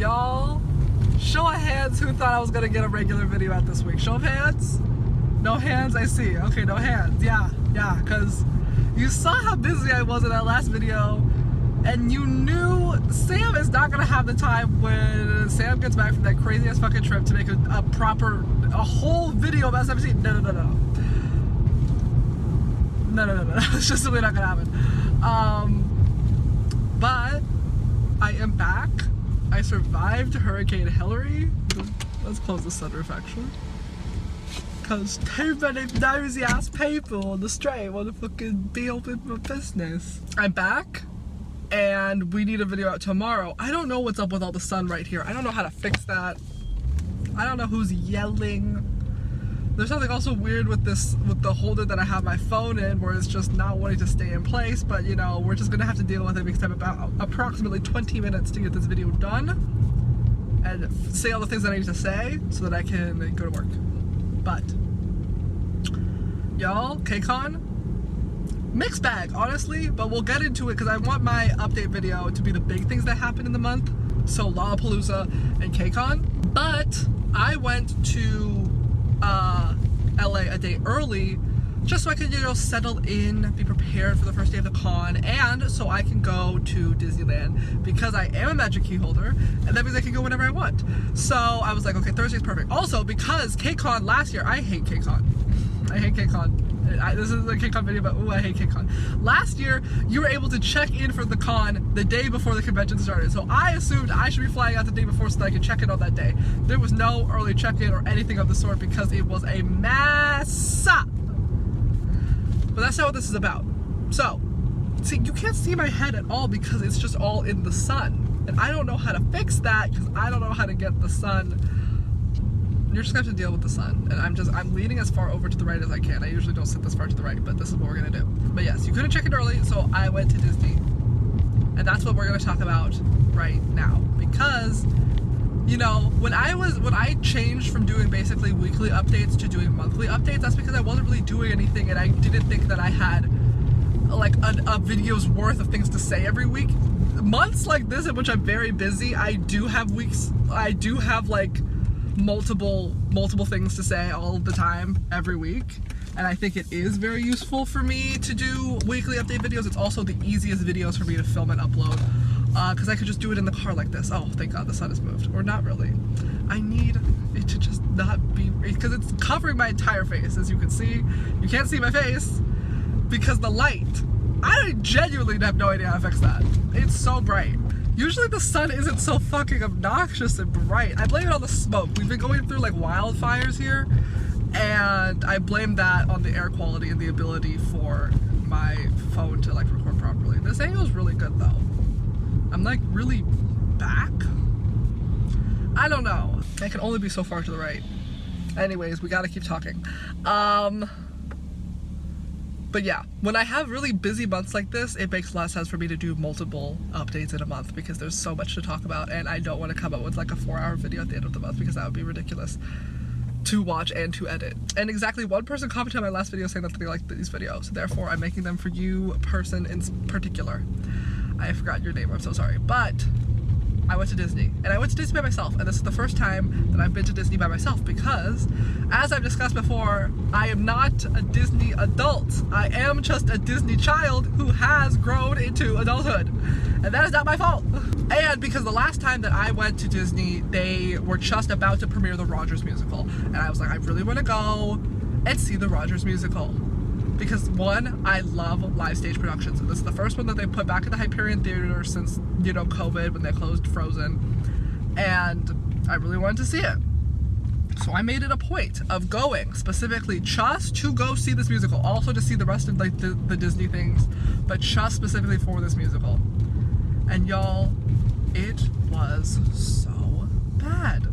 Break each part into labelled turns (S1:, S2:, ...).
S1: Y'all, show of hands who thought I was gonna get a regular video out this week. Show of hands? No hands, I see. Okay, no hands. Yeah, because you saw how busy I was in that last video, and you knew Sam is not gonna have the time when Sam gets back from that crazy ass fucking trip to make a whole video about 17. No. It's just simply not gonna happen. But I am back. I survived Hurricane Hillary. Let's close the sunroof actually. Cause too many nosy ass people on the street want to fucking be up in my business. I'm back and we need a video out tomorrow. I don't know what's up with all the sun right here. I don't know how to fix that. I don't know who's yelling. There's something also weird with the holder that I have my phone in where it's just not wanting to stay in place, but you know, we're just gonna have to deal with it because I have about approximately 20 minutes to get this video done and say all the things that I need to say so that I can go to work. But y'all, KCON, mixed bag honestly, but we'll get into it because I want my update video to be the big things that happened in the month, so Lollapalooza and KCON. But I went to LA a day early just so I could, you know, settle in, be prepared for the first day of the con, and so I can go to Disneyland because I am a Magic Key holder, and that means I can go whenever I want. So I was like, okay, Thursday's perfect. Also, because KCON last year, I hate KCON. I hate KCON. This is a KCON video, but ooh, I hate KCON. Last year, you were able to check in for the con the day before the convention started. So I assumed I should be flying out the day before so that I could check in on that day. There was no early check-in or anything of the sort because it was a mess. But that's not what this is about. So, see, you can't see my head at all because it's just all in the sun. And I don't know how to fix that because I don't know how to get the sun. You're just gonna have to deal with the sun. And I'm leaning as far over to the right as I can. I usually don't sit this far to the right, but this is what we're gonna do. But yes, you couldn't check in early, so I went to Disney. And that's what we're gonna talk about right now. Because, you know, when I changed from doing basically weekly updates to doing monthly updates, that's because I wasn't really doing anything and I didn't think that I had like a video's worth of things to say every week. Months like this in which I'm very busy, I do have like multiple things to say all the time every week, and I think it is very useful for me to do weekly update videos. It's also the easiest videos for me to film and upload because I could just do it in the car like this. Oh, thank God the sun has moved. Or not really. I need it to just not be, because it's covering my entire face. As you can see, you can't see my face because the light. I genuinely have no idea how to fix that. It's so bright. Usually the sun isn't so fucking obnoxious and bright. I blame it on the smoke. We've been going through like wildfires here, and I blame that on the air quality and the ability for my phone to like record properly. This angle is really good though. I'm like really back. I don't know. I can only be so far to the right. Anyways, we gotta keep talking. But yeah, when I have really busy months like this, it makes a lot of sense for me to do multiple updates in a month because there's so much to talk about, and I don't want to come up with like a 4-hour video at the end of the month because that would be ridiculous to watch and to edit. And exactly one person commented on my last video saying that they liked these videos, therefore I'm making them for you, person in particular. I forgot your name, I'm so sorry. But I went to Disney, and I went to Disney by myself, and this is the first time that I've been to Disney by myself because, as I've discussed before, I am not a Disney adult. I am just a Disney child who has grown into adulthood, and that is not my fault. And because the last time that I went to Disney, they were just about to premiere the Rogers musical, and I was like, I really want to go and see the Rogers musical. Because one, I love live stage productions. And this is the first one that they put back in the Hyperion Theater since, you know, COVID, when they closed Frozen. And I really wanted to see it. So I made it a point of going specifically just to go see this musical. Also to see the rest of like the Disney things, but just specifically for this musical. And y'all, it was so bad.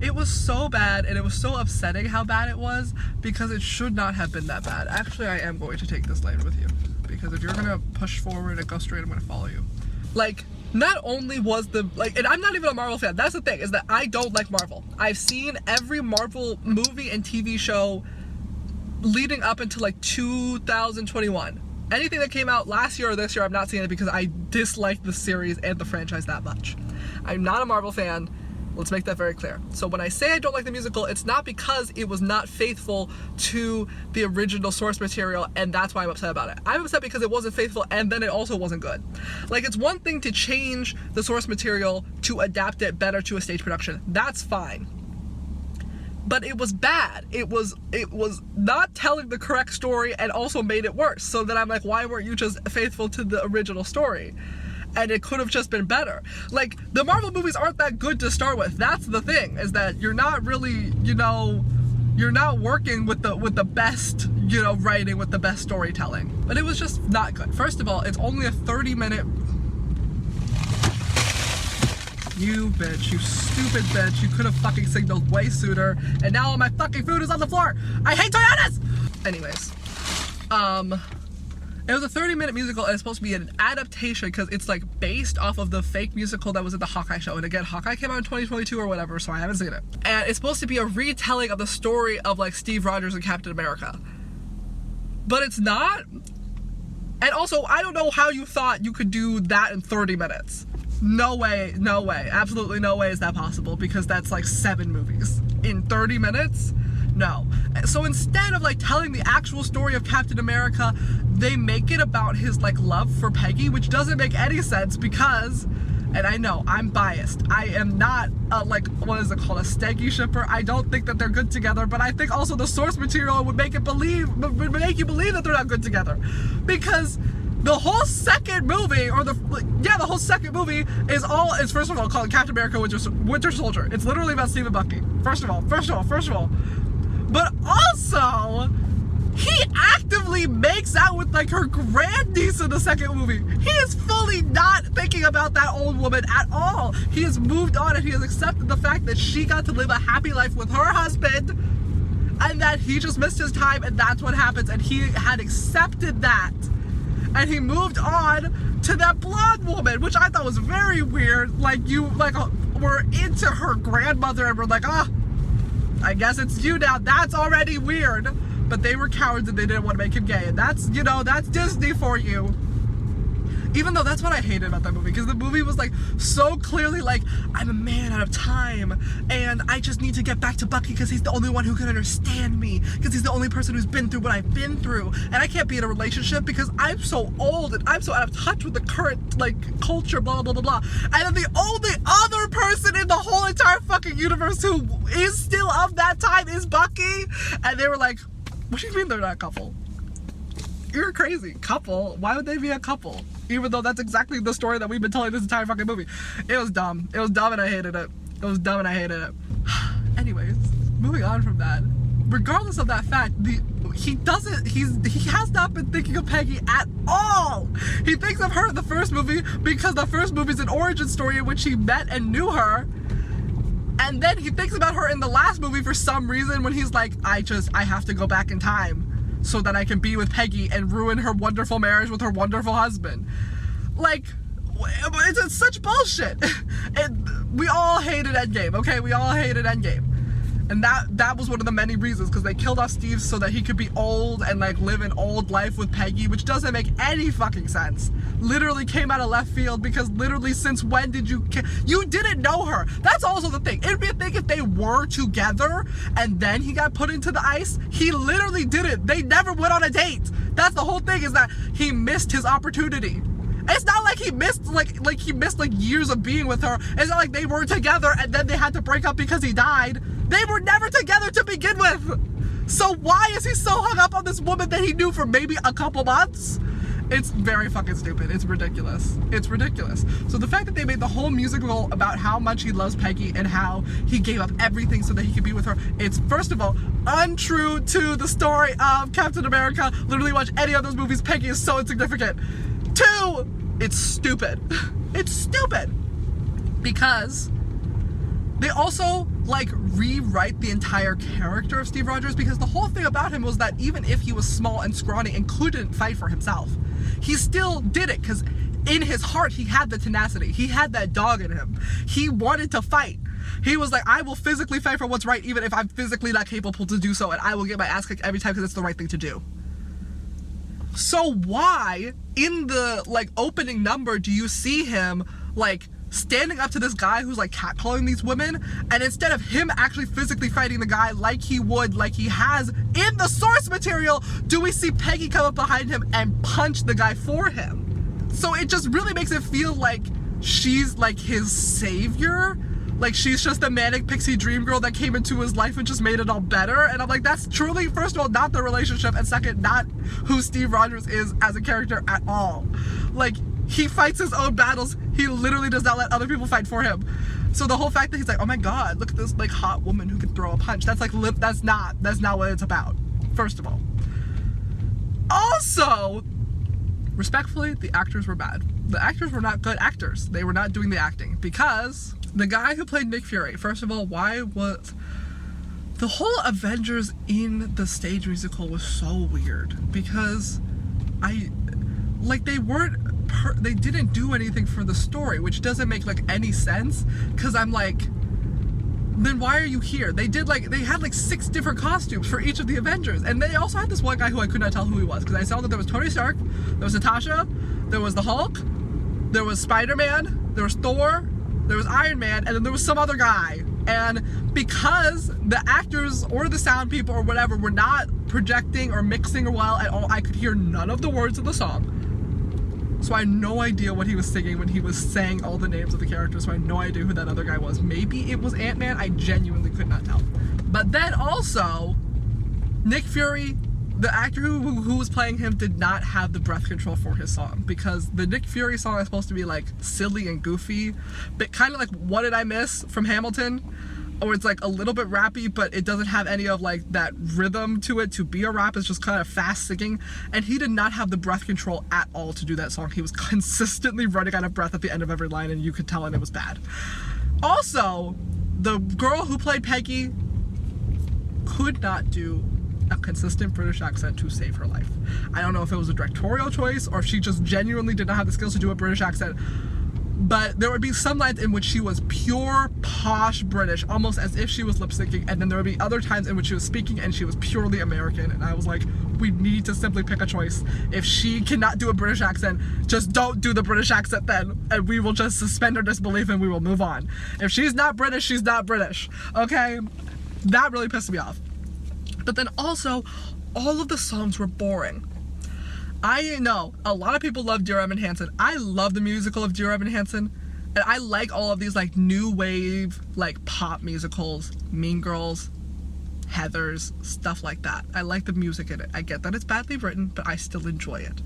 S1: It was so bad, and it was so upsetting how bad it was because it should not have been that bad. Actually, I am going to take this lane with you because if you're gonna push forward and go straight, I'm gonna follow you. Like, not only was the, like, and I'm not even a Marvel fan. That's the thing, is that I don't like Marvel. I've seen every Marvel movie and TV show leading up until like 2021. Anything that came out last year or this year, I'm not seeing it because I dislike the series and the franchise that much. I'm not a Marvel fan. Let's make that very clear. So when I say I don't like the musical, it's not because it was not faithful to the original source material, and that's why I'm upset about it. I'm upset because it wasn't faithful, and then it also wasn't good. Like, it's one thing to change the source material to adapt it better to a stage production. That's fine. But it was bad. It was not telling the correct story and also made it worse. So then I'm like, why weren't you just faithful to the original story? And it could have just been better. Like, the Marvel movies aren't that good to start with. That's the thing, is that you're not really, you know, you're not working with the best, you know, writing, with the best storytelling. But it was just not good. First of all, it's only a 30-minute... You bitch, you stupid bitch. You could have fucking signaled way sooner. And now all my fucking food is on the floor. I hate Toyotas! Anyways. It was a 30-minute musical, and it's supposed to be an adaptation because it's like based off of the fake musical that was at the Hawkeye show. And again, Hawkeye came out in 2022 or whatever, so I haven't seen it. And it's supposed to be a retelling of the story of like Steve Rogers and Captain America. But it's not. And also, I don't know how you thought you could do that in 30 minutes. No way, no way. Absolutely no way is that possible, because that's like 7 movies. In 30 minutes? No. So instead of like telling the actual story of Captain America, they make it about his like love for Peggy, which doesn't make any sense because, and I know I'm biased, I am not a, like, what is it called, a Steggy shipper. I don't think that they're good together, but I think also the source material would make you believe that they're not good together, because the whole second movie, or the whole second movie is first of all called Captain America Winter Soldier. It's literally about Steve and Bucky. First of all. But also, he actively makes out with like her grandniece in the second movie. He is fully not thinking about that old woman at all. He has moved on, and he has accepted the fact that she got to live a happy life with her husband, and that he just missed his time, and that's what happens. And he had accepted that. And he moved on to that blonde woman, which I thought was very weird. Like, you were into her grandmother and were like, I guess it's you now. That's already weird. But they were cowards and they didn't want to make him gay. And that's, you know, that's Disney for you. Even though that's what I hated about that movie, because the movie was like so clearly like, I'm a man out of time, and I just need to get back to Bucky because he's the only one who can understand me, because he's the only person who's been through what I've been through, and I can't be in a relationship because I'm so old and I'm so out of touch with the current like culture, blah blah blah blah. And then the only other person in the whole entire fucking universe who is still of that time is Bucky. And they were like, what do you mean they're not a couple? You're crazy. Couple? Why would they be a couple? Even though that's exactly the story that we've been telling this entire fucking movie. It was dumb. It was dumb and I hated it. It was dumb and I hated it. Anyways, moving on from that. Regardless of that fact, he has not been thinking of Peggy at all. He thinks of her in the first movie because the first movie is an origin story in which he met and knew her. And then he thinks about her in the last movie for some reason when he's like, I have to go back in time so that I can be with Peggy and ruin her wonderful marriage with her wonderful husband. Like, it's such bullshit. And we all hated Endgame, okay? We all hated Endgame. And that was one of the many reasons, because they killed off Steve so that he could be old and like live an old life with Peggy, which doesn't make any fucking sense. Literally came out of left field, because literally since when did you didn't know her? That's also the thing. It'd be a thing if they were together and then he got put into the ice. He literally didn't. They never went on a date. That's the whole thing, is that he missed his opportunity. It's not like he missed like years of being with her. It's not like they were together and then they had to break up because he died. They were never together to begin with. So why is he so hung up on this woman that he knew for maybe a couple months? It's very fucking stupid. It's ridiculous. It's ridiculous. So the fact that they made the whole musical about how much he loves Peggy and how he gave up everything so that he could be with her, it's, first of all, untrue to the story of Captain America. Literally watch any of those movies. Peggy is so insignificant. 2, it's stupid. It's stupid. Because they also like rewrite the entire character of Steve Rogers, because the whole thing about him was that even if he was small and scrawny and couldn't fight for himself, he still did it because in his heart he had the tenacity. He had that dog in him. He wanted to fight. He was like, I will physically fight for what's right even if I'm physically not capable to do so, and I will get my ass kicked every time because it's the right thing to do. So why in the like opening number do you see him like standing up to this guy who's like catcalling these women, and instead of him actually physically fighting the guy like he would, like he has in the source material, do we see Peggy come up behind him and punch the guy for him? So it just really makes it feel like she's like his savior, like she's just a manic pixie dream girl that came into his life and just made it all better. And I'm like, that's truly, first of all, not the relationship, and second, not who Steve Rogers is as a character at all. Like, he fights his own battles. He literally does not let other people fight for him. So the whole fact that he's like, oh my god, look at this like hot woman who can throw a punch, that's like that's not what it's about, first of all. Also, respectfully, the actors were bad. The actors were not good actors. They were not doing the acting, because the guy who played Nick Fury, first of all, why was the whole Avengers in the stage musical was so weird, because they didn't do anything for the story, which doesn't make like any sense, because I'm like, then why are you here? They had like 6 different costumes for each of the Avengers, and they also had this one guy who I could not tell who he was, because I saw that there was Tony Stark, there was Natasha, there was the Hulk, there was Spider-Man, there was Thor, there was Iron Man, and then there was some other guy. And because the actors or the sound people or whatever were not projecting or mixing well at all, I could hear none of the words of the song. So I had no idea what he was singing when he was saying all the names of the characters, so I had no idea who that other guy was. Maybe it was Ant-Man, I genuinely could not tell. But then also, Nick Fury, the actor who was playing him, did not have the breath control for his song, because the Nick Fury song is supposed to be like silly and goofy, but kind of like What Did I Miss from Hamilton, or it's like a little bit rappy, but it doesn't have any of like that rhythm to it to be a rap. It's just kind of fast singing, and he did not have the breath control at all to do that song. He was consistently running out of breath at the end of every line, and you could tell, and it was bad. Also, the girl who played Peggy could not do a consistent British accent to save her life. I don't know if it was a directorial choice or if she just genuinely did not have the skills to do a British accent, but there would be some lines in which she was pure posh British, almost as if she was lip syncing, and then there would be other times in which she was speaking and she was purely American, and I was like, we need to simply pick a choice. If she cannot do a British accent, just don't do the British accent then, and we will just suspend our disbelief and we will move on. If she's not British, she's not British, okay? That really pissed me off. But then also, all of the songs were boring. I know a lot of people love Dear Evan Hansen. I love the musical of Dear Evan Hansen, and I like all of these like new wave like pop musicals, Mean Girls, Heathers, stuff like that. I like the music in it. I get that it's badly written, but I still enjoy it.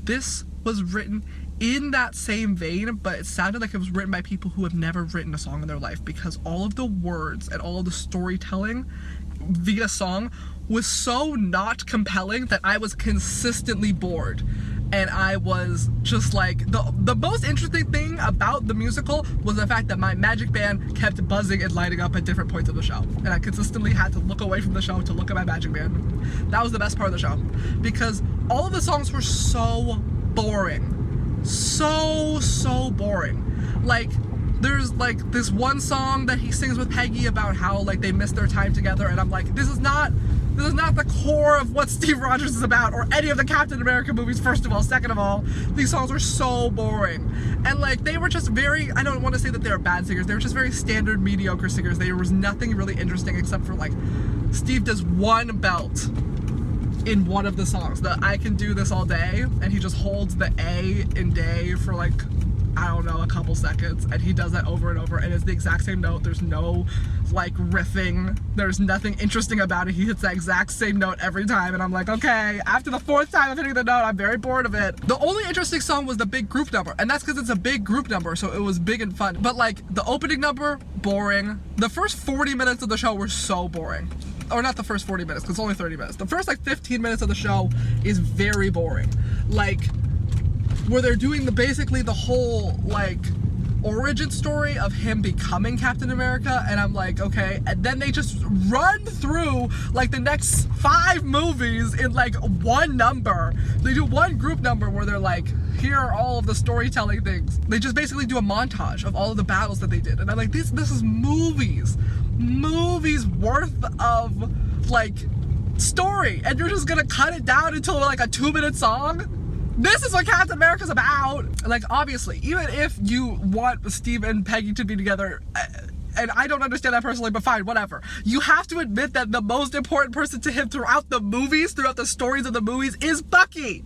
S1: This was written in that same vein, but it sounded like it was written by people who have never written a song in their life, because all of the words and all of the storytelling via song was so not compelling that I was consistently bored. And I was just like, the most interesting thing about the musical was the fact that my magic band kept buzzing and lighting up at different points of the show, and I consistently had to look away from the show to look at my magic band. That was the best part of the show, because all of the songs were so boring. So boring. Like, there's like this one song that he sings with Peggy about how like they missed their time together, and I'm like, this is not the core of what Steve Rogers is about, or any of the Captain America movies, first of all. Second of all, these songs were so boring. And like, they were just very, I don't want to say that they were bad singers, they were just very standard mediocre singers. There was nothing really interesting except for like, Steve does one belt in one of the songs, the I Can Do This All Day, and he just holds the A in day for like, I don't know, a couple seconds, and he does that over and over, and it's the exact same note. There's no like riffing, there's nothing interesting about it. He hits that exact same note every time, and I'm like, okay, after the 4th time of hitting the note, I'm very bored of it. The only interesting song was the big group number, and that's because it's a big group number, so it was big and fun. But like, the opening number, boring. The first 40 minutes of the show were so boring. Or not the first 40 minutes, because it's only 30 minutes. The first like 15 minutes of the show is very boring. Like, where they're doing basically the whole like origin story of him becoming Captain America, and I'm like, okay, and then they just run through like the next 5 movies in like one number. They do one group number where they're like, here are all of the storytelling things. They just basically do a montage of all of the battles that they did, and I'm like, this is movies worth of like story and you're just gonna cut it down into like a 2-minute song? This is what Captain America's about. Like, obviously, even if you want Steve and Peggy to be together, and I don't understand that personally, but fine, whatever. You have to admit that the most important person to him throughout the movies, throughout the stories of the movies, is Bucky.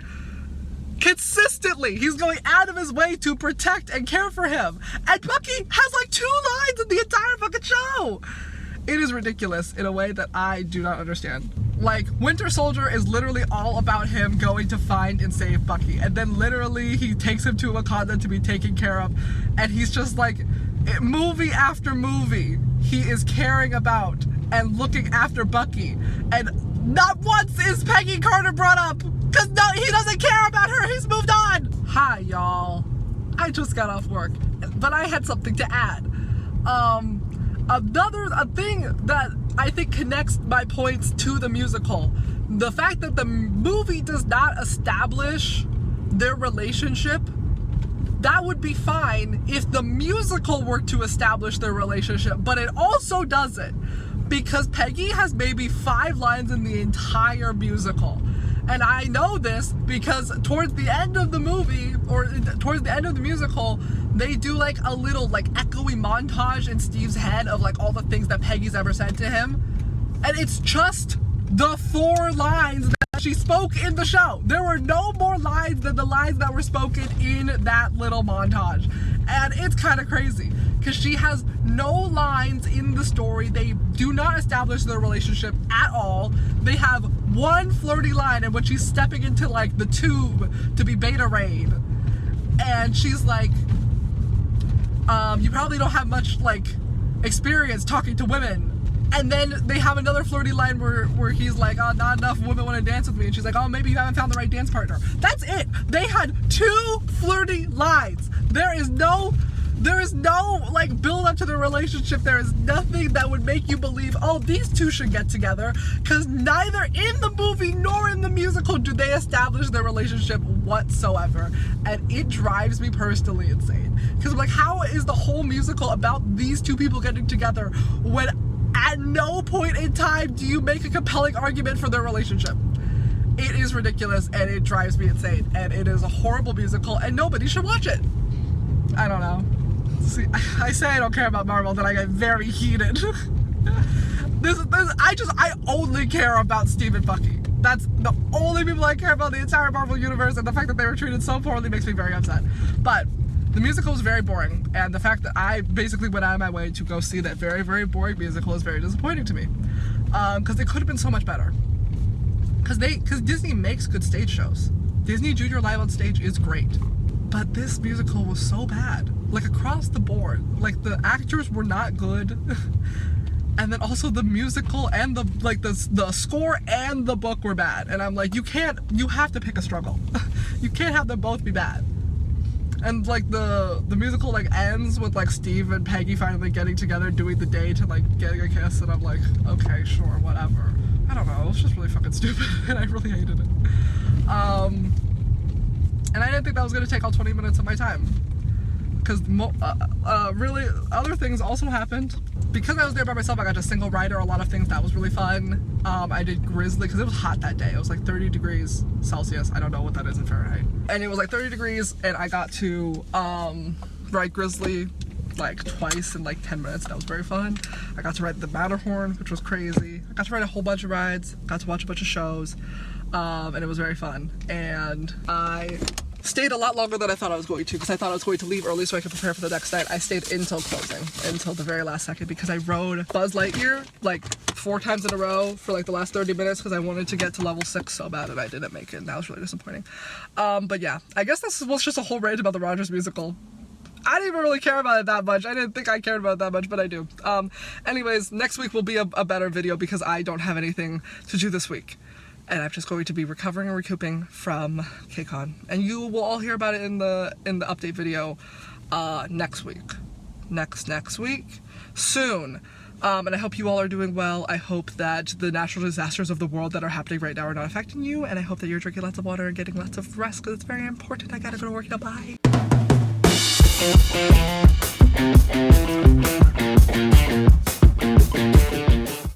S1: Consistently, he's going out of his way to protect and care for him. And Bucky has like 2 lines in the entire fucking show. It is ridiculous in a way that I do not understand. Like, Winter Soldier is literally all about him going to find and save Bucky. And then literally he takes him to Wakanda to be taken care of. And he's just like, movie after movie, he is caring about and looking after Bucky. And not once is Peggy Carter brought up. Because no, he doesn't care about her. He's moved on. Hi, y'all. I just got off work. But I had something to add. A thing that I think connects my points to the musical, the fact that the movie does not establish their relationship, that would be fine if the musical were to establish their relationship, but it also doesn't, because Peggy has maybe 5 lines in the entire musical. And I know this because towards the end of the movie, or towards the end of the musical, they do like a little like echoey montage in Steve's head of like all the things that Peggy's ever said to him. And it's just the 4 lines that she spoke in the show. There were no more lines than the lines that were spoken in that little montage. And it's kind of crazy because she has no lines in the story. They do not establish their relationship at all. They have one flirty line in which she's stepping into like the tube to be Beta Raid. And she's like, you probably don't have much like experience talking to women. And then they have another flirty line where he's like, oh, not enough women want to dance with me. And she's like, oh, maybe you haven't found the right dance partner. That's it. They had 2 flirty lines. There is no like build up to the relationship. There is nothing that would make you believe, oh, these 2 should get together, because neither in the movie nor in the musical do they establish their relationship whatsoever. And it drives me personally insane, because I'm like, how is the whole musical about these 2 people getting together when at no point in time do you make a compelling argument for their relationship? It is ridiculous and it drives me insane, and it is a horrible musical and nobody should watch it. I don't know. See, I say I don't care about Marvel, then I get very heated. I only care about Steve and Bucky. That's the only people I care about in the entire Marvel universe, and the fact that they were treated so poorly makes me very upset. But the musical was very boring, and the fact that I basically went out of my way to go see that very, very boring musical is very disappointing to me. Because it could have been so much better. Because Disney makes good stage shows. Disney Junior Live on Stage is great. But this musical was so bad. Like, across the board. Like, the actors were not good. And then also the musical and the score and the book were bad. And I'm like, you have to pick a struggle. You can't have them both be bad. And like the musical like ends with like Steve and Peggy finally getting together, doing the date and like getting a kiss, and I'm like, okay, sure, whatever. I don't know, it was just really fucking stupid and I really hated it. And I didn't think that was gonna take all 20 minutes of my time. Because really, other things also happened. Because I was there by myself, I got to single rider a lot of things. That was really fun. I did Grizzly, because it was hot that day. It was like 30 degrees Celsius. I don't know what that is in Fahrenheit. And it was like 30 degrees, and I got to ride Grizzly like twice in like 10 minutes. That was very fun. I got to ride the Matterhorn, which was crazy. I got to ride a whole bunch of rides. Got to watch a bunch of shows. And it was very fun. And I stayed a lot longer than I thought I was going to, because I thought I was going to leave early so I could prepare for the next night. I stayed until closing, until the very last second, because I rode Buzz Lightyear like 4 times in a row for like the last 30 minutes because I wanted to get to level 6 so bad, and I didn't make it, and that was really disappointing. But yeah, I guess this was just a whole rant about the Rogers musical. I didn't even really care about it that much. I didn't think I cared about it that much, but I do. Anyways, next week will be a better video because I don't have anything to do this week. And I'm just going to be recovering and recouping from KCON. And you will all hear about it in the update video next week. Next week. Soon. And I hope you all are doing well. I hope that the natural disasters of the world that are happening right now are not affecting you. And I hope that you're drinking lots of water and getting lots of rest, because it's very important. I gotta go to work now. Bye.